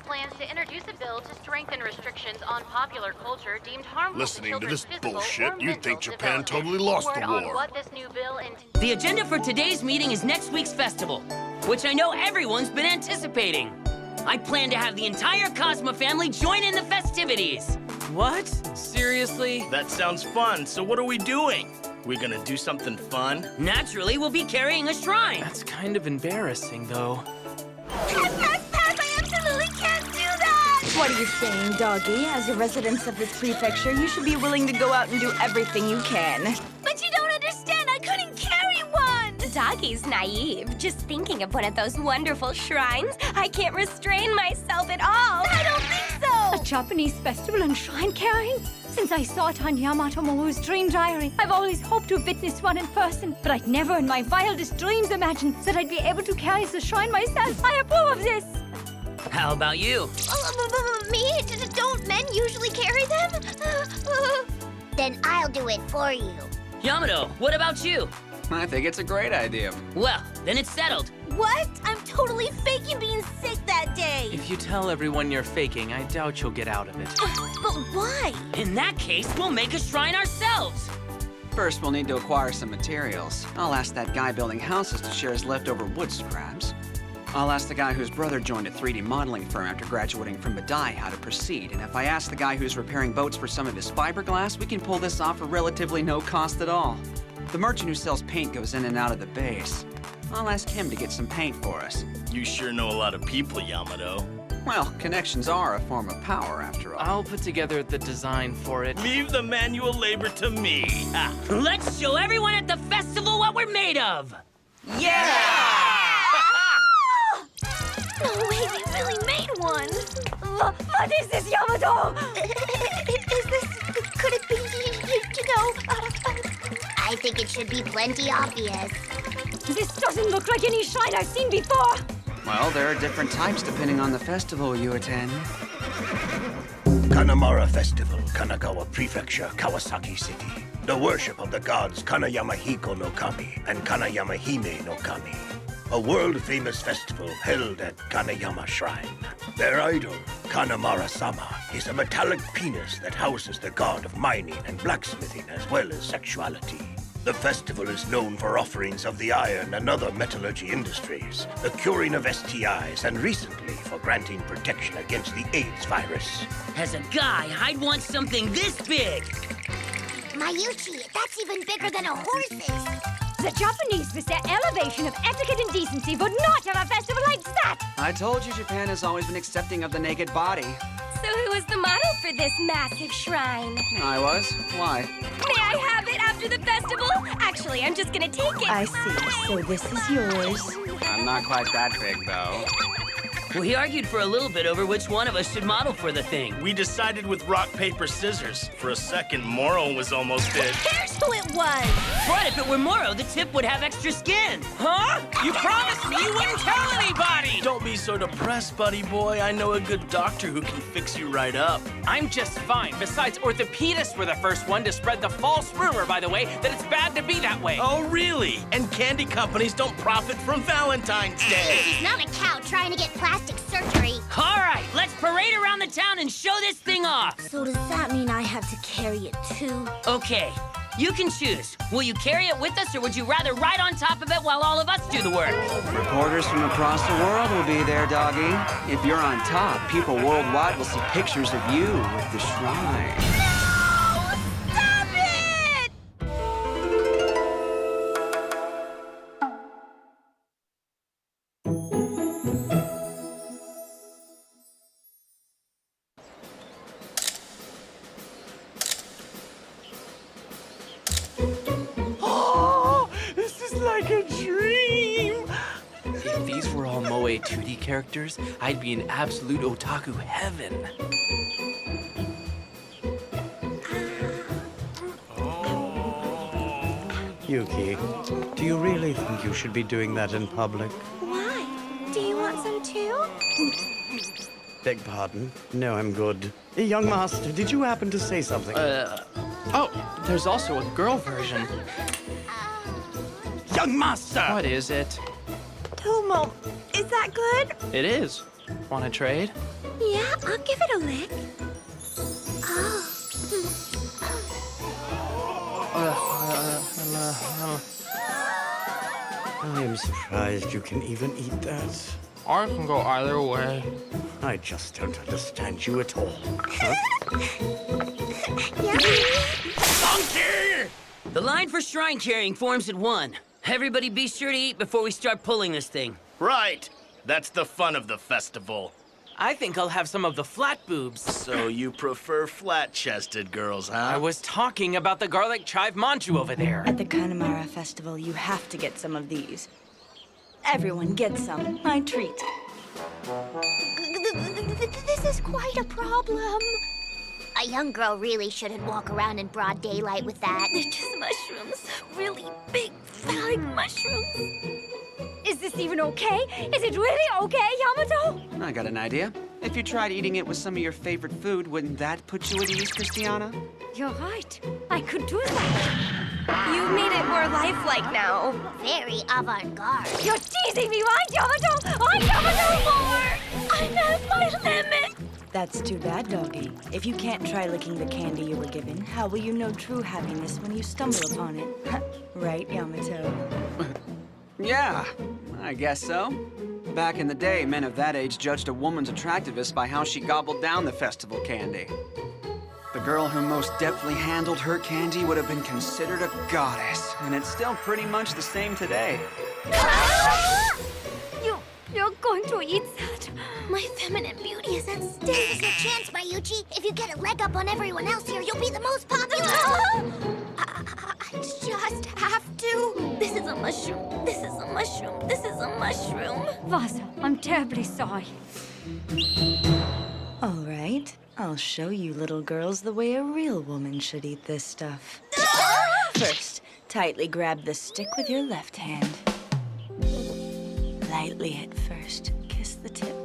plans to introduce a bill to strengthen restrictions on popular culture deemed harmful Listening to to children's this physical bullshit, or you'd mental think Japan development. totally lost the Word on war. what this new bill intends. The agenda for today's meeting is next week's festival, which I know everyone's been anticipating. I plan to have the entire Cosma family join in the festivities. What? Seriously? That sounds fun. So what are we doing? We gonna do something fun? Naturally, we'll be carrying a shrine. That's kind of embarrassing, though. Pass! I absolutely can't do that! What are you saying, Doggy? As a resident of this prefecture, you should be willing to go out and do everything you can. But you don't understand! I couldn't carry one! Doggy's naive. Just thinking of one of those wonderful shrines, I can't restrain myself at all. I don't think so! A Japanese festival and shrine carrying? Since I saw it on Yamato Momo's dream diary, I've always hoped to witness one in person, but I'd never in my wildest dreams imagined that I'd be able to carry the shrine myself. I approve of this! How about you? Me? Don't men usually carry them? Then I'll do it for you. Yamato, what about you? I think it's a great idea. Well, then it's settled. What? I'm totally faking being sick that day! If you tell everyone you're faking, I doubt you'll get out of it. But why? In that case, we'll make a shrine ourselves. First, we'll need to acquire some materials. I'll ask that guy building houses to share his leftover wood scraps. I'll ask the guy whose brother joined a 3D modeling firm after graduating from Badai how to proceed. And if I ask the guy who's repairing boats for some of his fiberglass, we can pull this off for relatively no cost at all. The merchant who sells paint goes in and out of the base. I'll ask him to get some paint for us. You sure know a lot of people, Yamato. Well, connections are a form of power, after all. I'll put together the design for it. Leave the manual labor to me. Ah. Let's show everyone at the festival what we're made of. No way, we really made one! What is this, Yamato? Is this... could it be, you know... I think it should be plenty obvious. This doesn't look like any shrine I've seen before. Well, there are different types depending on the festival you attend. Kanamara Festival, Kanagawa Prefecture, Kawasaki City. The worship of the gods Kanayama Hiko no Kami and Kanayama Hime no Kami. A world-famous festival held at Kanayama Shrine. Their idol, Kanamara-sama, is a metallic penis that houses the god of mining and blacksmithing as well as sexuality. The festival is known for offerings of the iron and other metallurgy industries, the curing of STIs, and recently for granting protection against the AIDS virus. As a guy, I'd want something this big. Mayuchi, that's even bigger than a horse's. The Japanese, with their elevation of etiquette and decency, would not have a festival like that! I told you Japan has always been accepting of the naked body. So who was the model for this massive shrine? I was. Why? May I have it after the festival? Actually, I'm just gonna take it. I see. So this is yours. I'm not quite that big, though. We argued for a little bit over which one of us should model for the thing. We decided with rock, paper, scissors. For a second, Moro was almost dead. Here's who it was! But if it were Moro, the tip would have extra skin. Huh? You promised me you wouldn't tell anybody! Don't be so depressed, buddy boy. I know a good doctor who can fix you right up. I'm just fine. Besides, orthopedists were the first one to spread the false rumor, by the way, that it's bad to be that way. Oh, really? And candy companies don't profit from Valentine's Day. He's not a cow trying to get plastic surgery. All right, let's parade around the town and show this thing off. So does that mean I have to carry it too? Okay, you can choose. Will you carry it with us, or would you rather ride on top of it while all of us do the work? Reporters from across the world will be there, doggy. If you're on top, people worldwide will see pictures of you with the shrine. Stop it! This is like a dream! If these were all Moe 2D characters, I'd be in absolute otaku heaven. Yuki, do you really think you should be doing that in public? Why? Do you want some too? Beg pardon? No, I'm good. Young master, did you happen to say something? Oh, there's also a girl version. Young master! What is it? Tomo, is that good? It is. Want to trade? Yeah, I'll give it a lick. Oh. I am surprised you can even eat that. I can go either way. I just don't understand you at all. Huh? The line for shrine carrying forms at 1. Everybody be sure to eat before we start pulling this thing. Right. That's the fun of the festival. I think I'll have some of the flat boobs. So you prefer flat-chested girls, huh? I was talking about the garlic chive manju over there. At the Connemara Festival, you have to get some of these. Everyone gets some. My treat. This is quite a problem. A young girl really shouldn't walk around in broad daylight with that. They're just mushrooms. Really big, fat mushrooms. Is this even okay? Is it really okay, Yamato? I got an idea. If you tried eating it with some of your favorite food, wouldn't that put you at ease, Christiana? You're right. I could do that. You made it more lifelike now. Very avant-garde. You're teasing me, right, Yamato? I Yamato more! I'm at my limit! That's too bad, doggy. If you can't try licking the candy you were given, how will you know true happiness when you stumble upon it? Right, Yamato? Yeah, I guess so. Back in the day, men of that age judged a woman's attractiveness by how she gobbled down the festival candy. The girl who most deftly handled her candy would have been considered a goddess, and it's still pretty much the same today. You're going to eat that? My feminine beauty is at stake. There's no chance, Mayuchi. If you get a leg up on everyone else here, you'll be the most popular. I just have to. This is a mushroom. This is a mushroom. This is a mushroom. Vasa, I'm terribly sorry. All right. I'll show you little girls the way a real woman should eat this stuff. First, tightly grab the stick with your left hand. Lightly at first. Kiss the tip.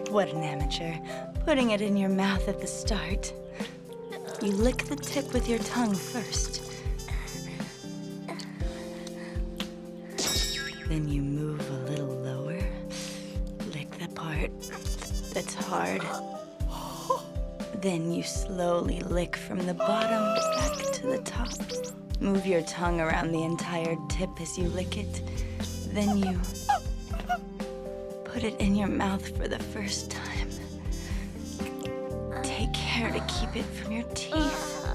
What an amateur. Putting it in your mouth at the start. You lick the tip with your tongue first. Then you move a little lower. Lick the part that's hard. Then you slowly lick from the bottom back to the top. Move your tongue around the entire tip as you lick it. Then you put it in your mouth for the first time. Take care to keep it from your teeth.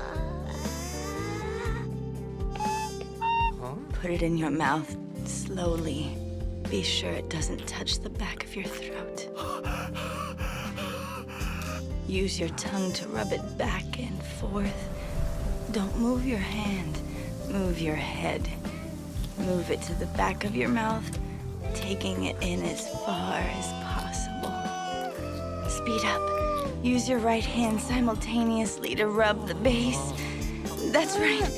Put it in your mouth slowly. Be sure it doesn't touch the back of your throat. Use your tongue to rub it back and forth. Don't move your hand. Move your head. Move it to the back of your mouth, taking it in as far as possible. Speed up. Use your right hand simultaneously to rub the base. That's right.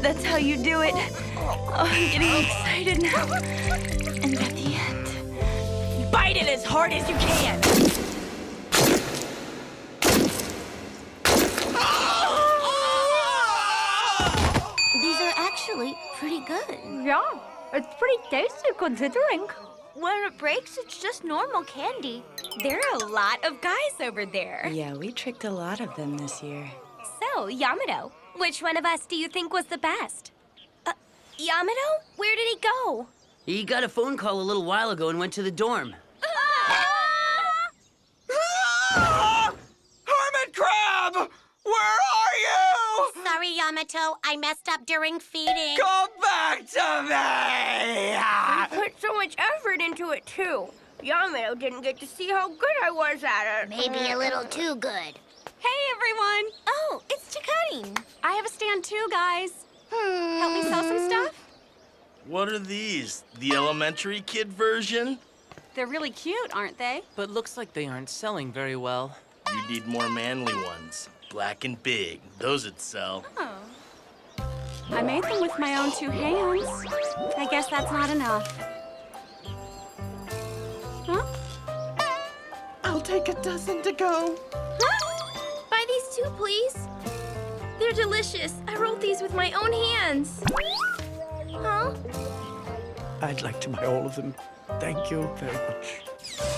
That's how you do it. Oh, I'm getting excited now. And at the end, bite it as hard as you can. These are actually pretty good. Yeah, it's pretty tasty considering. When it breaks, it's just normal candy. There are a lot of guys over there. Yeah, we tricked a lot of them this year. So, Yamato, which one of us do you think was the best? Yamato? Where did he go? He got a phone call a little while ago and went to the dorm. Hermit crab! Where are you? Sorry, Yamato. I messed up during feeding. Go back to me! Put so much effort into it, too. Yamato didn't get to see how good I was at it. Maybe a little too good. Hey, everyone. Oh, it's Chikutting. I have a stand, too, guys. Help me sell some stuff? What are these? The elementary kid version? They're really cute, aren't they? But looks like they aren't selling very well. You need more manly ones. Black and big. Those'd sell. Oh. I made them with my own 2 hands. I guess that's not enough. Huh? I'll take a dozen to go. Huh? Buy these 2, please. They're delicious. I wrote these with my own hands. Huh? I'd like to buy all of them. Thank you very much.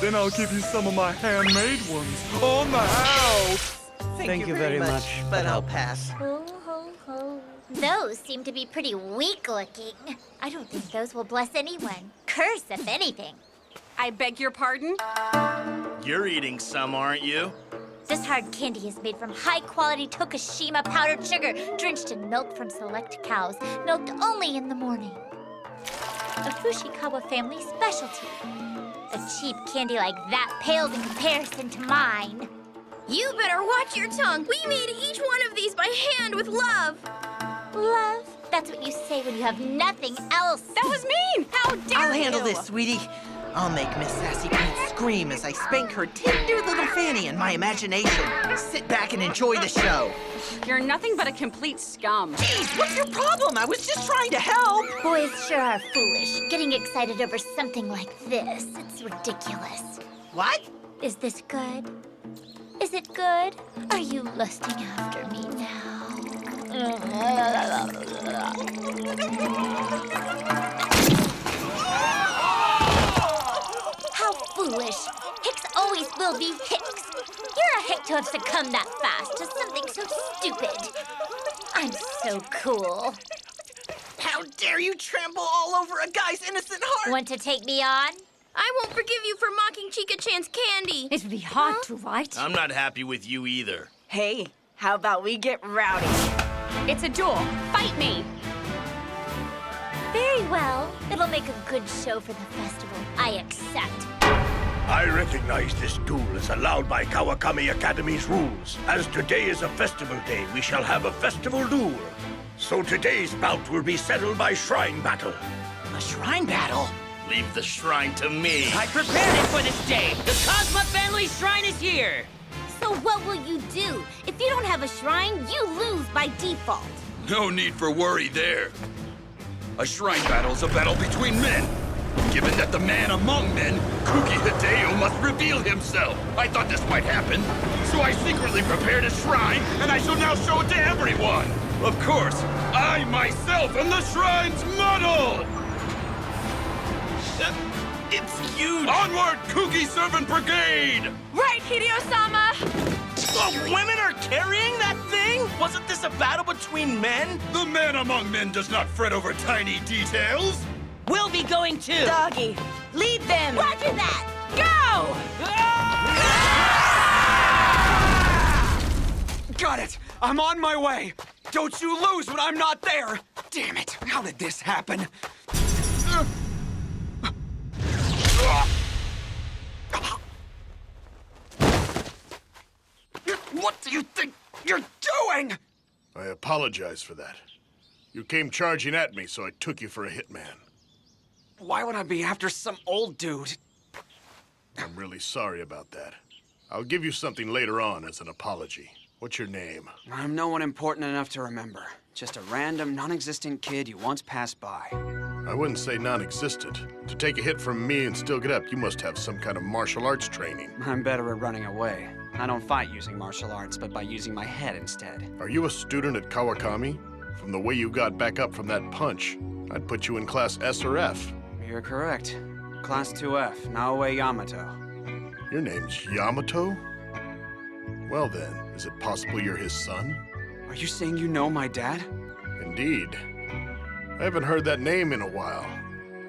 Then I'll give you some of my handmade ones on the house. Thank you very much, but I'll pass. Ho, ho, ho. Those seem to be pretty weak looking. I don't think those will bless anyone. Curse, if anything. I beg your pardon? You're eating some, aren't you? This hard candy is made from high-quality Tokushima powdered sugar, drenched in milk from select cows, milked only in the morning. A Fushikawa family specialty. A cheap candy like that pales in comparison to mine. You better watch your tongue. We made each one of these by hand with love. Love? That's what you say when you have nothing else. That was mean! How dare I'll you! handle this, sweetie. I'll make Miss Sassy Pants scream as I spank her tender little fanny in my imagination. Sit back and enjoy the show. You're nothing but a complete scum. Jeez, what's your problem? I was just trying to help. Boys sure are foolish, getting excited over something like this. It's ridiculous. What? Is this good? Is it good? Are you lusting after me now? How foolish. Hicks always will be Hicks. You're a Hick to have succumbed that fast to something so stupid. I'm so cool. How dare you trample all over a guy's innocent heart? Want to take me on? I won't forgive you for mocking Chica-chan's candy. It would be hard to, right? I'm not happy with you either. Hey, how about we get rowdy? It's a duel. Fight me! Very well. It'll make a good show for the festival. I accept. I recognize this duel is allowed by Kawakami Academy's rules. As today is a festival day, we shall have a festival duel. So today's bout will be settled by shrine battle. A shrine battle? Leave the shrine to me. I prepared it for this day. The Cosma family shrine is here. So what will you do? If you don't have a shrine, you lose by default. No need for worry there. A shrine battle is a battle between men. Given that the man among men, Kuki Hideo, must reveal himself. I thought this might happen. So I secretly prepared a shrine, and I shall now show it to everyone. Of course, I myself am the shrine's model! It's huge. Onward, Kuki Servant Brigade! Right, Hideo-sama! The women are carrying that thing? Wasn't this a battle between men? The man among men does not fret over tiny details. We'll be going too. Doggy, lead them. Roger that. Go! Got it! I'm on my way! Don't you lose when I'm not there! Damn it! How did this happen? What do you think you're doing? I apologize for that. You came charging at me, so I took you for a hitman. Why would I be after some old dude? I'm really sorry about that. I'll give you something later on as an apology. What's your name? I'm no one important enough to remember. Just a random, non-existent kid you once passed by. I wouldn't say non-existent. To take a hit from me and still get up, you must have some kind of martial arts training. I'm better at running away. I don't fight using martial arts, but by using my head instead. Are you a student at Kawakami? From the way you got back up from that punch, I'd put you in Class S or F. You're correct. Class 2F, Naoe Yamato. Your name's Yamato? Well then, is it possible you're his son? Are you saying you know my dad? Indeed. I haven't heard that name in a while.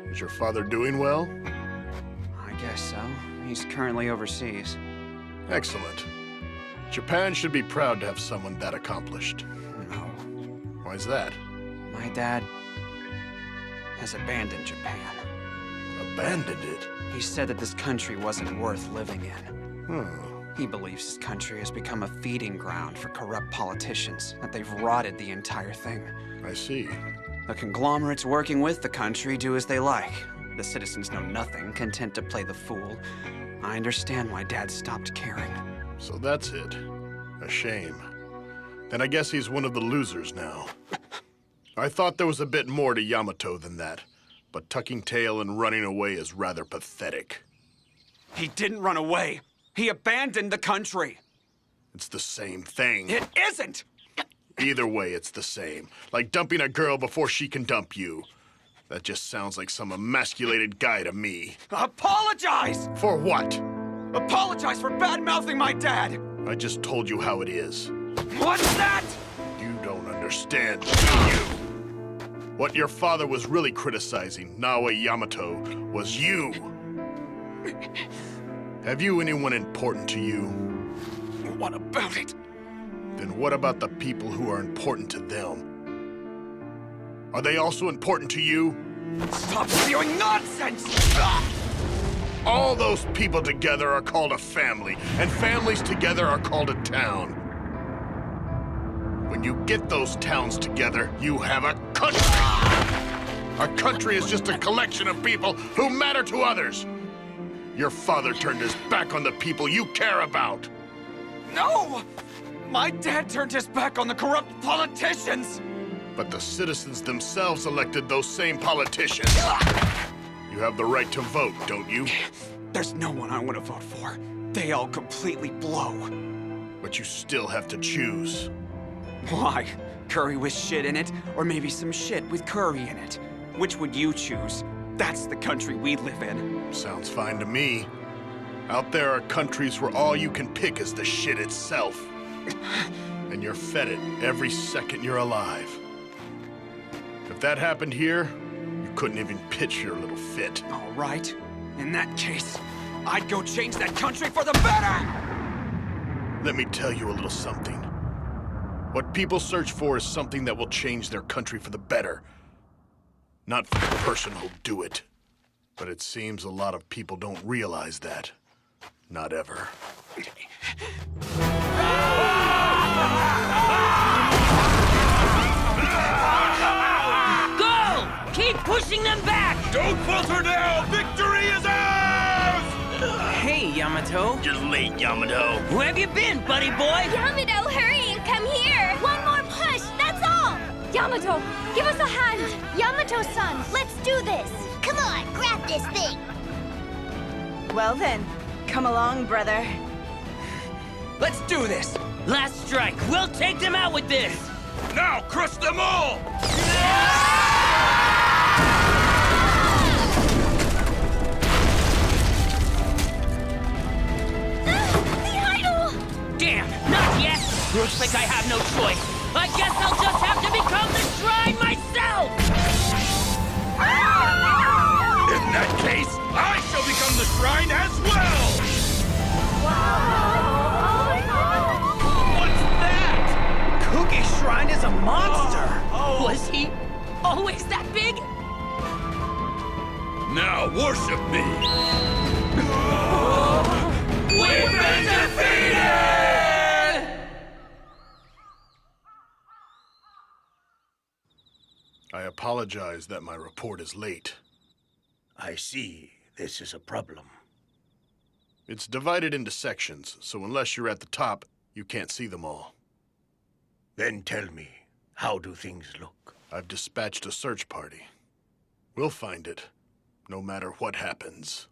Is your father doing well? I guess so. He's currently overseas. Excellent. Japan should be proud to have someone that accomplished. No. Why's that? My dad has abandoned Japan. Abandoned it? He said that this country wasn't worth living in. He believes his country has become a feeding ground for corrupt politicians, that they've rotted the entire thing. I see. The conglomerates working with the country do as they like. The citizens know nothing, content to play the fool. I understand why Dad stopped caring. So that's it. A shame. Then I guess he's one of the losers now. I thought there was a bit more to Yamato than that, but tucking tail and running away is rather pathetic. He didn't run away. He abandoned the country. It's the same thing. It isn't! Either way, it's the same. Like dumping a girl before she can dump you. That just sounds like some emasculated guy to me. Apologize! For what? Apologize for bad-mouthing my dad! I just told you how it is. What's that? You don't understand, do you? What your father was really criticizing, Naoe Yamato, was you. Have you anyone important to you? What about it? Then what about the people who are important to them? Are they also important to you? Stop spewing nonsense! All those people together are called a family, and families together are called a town. When you get those towns together, you have a country! A country is just a collection of people who matter to others. Your father turned his back on the people you care about. No! My dad turned his back on the corrupt politicians! But the citizens themselves elected those same politicians. You have the right to vote, don't you? There's no one I want to vote for. They all completely blow. But you still have to choose. Why? Curry with shit in it, or maybe some shit with curry in it? Which would you choose? That's the country we live in. Sounds fine to me. Out there are countries where all you can pick is the shit itself. And you're fed it every second you're alive. If that happened here, you couldn't even pitch your little fit. All right. In that case, I'd go change that country for the better! Let me tell you a little something. What people search for is something that will change their country for the better. Not for the person who'll do it. But it seems a lot of people don't realize that. Not ever. Go! Keep pushing them back! Don't falter now! Victory is ours! Hey, Yamato. You're late, Yamato. Where have you been, buddy boy? Yamato, hurry and come here! One more push, that's all! Yamato, give us a hand! Yamato-san, let's do this! Come on, grab this thing! Well then, come along, brother. Let's do this! Last strike. We'll take them out with this. Now crush them all! Damn, not yet! Looks like I have no choice. I guess I'll just have to become the shrine myself! In that case, I shall become the shrine as well! What's that? Cookie Shrine is a monster! Was he always that big? Now worship me! We've been defeated! I apologize that my report is late. I see. This is a problem. It's divided into sections, so unless you're at the top, you can't see them all. Then tell me, how do things look? I've dispatched a search party. We'll find it, no matter what happens.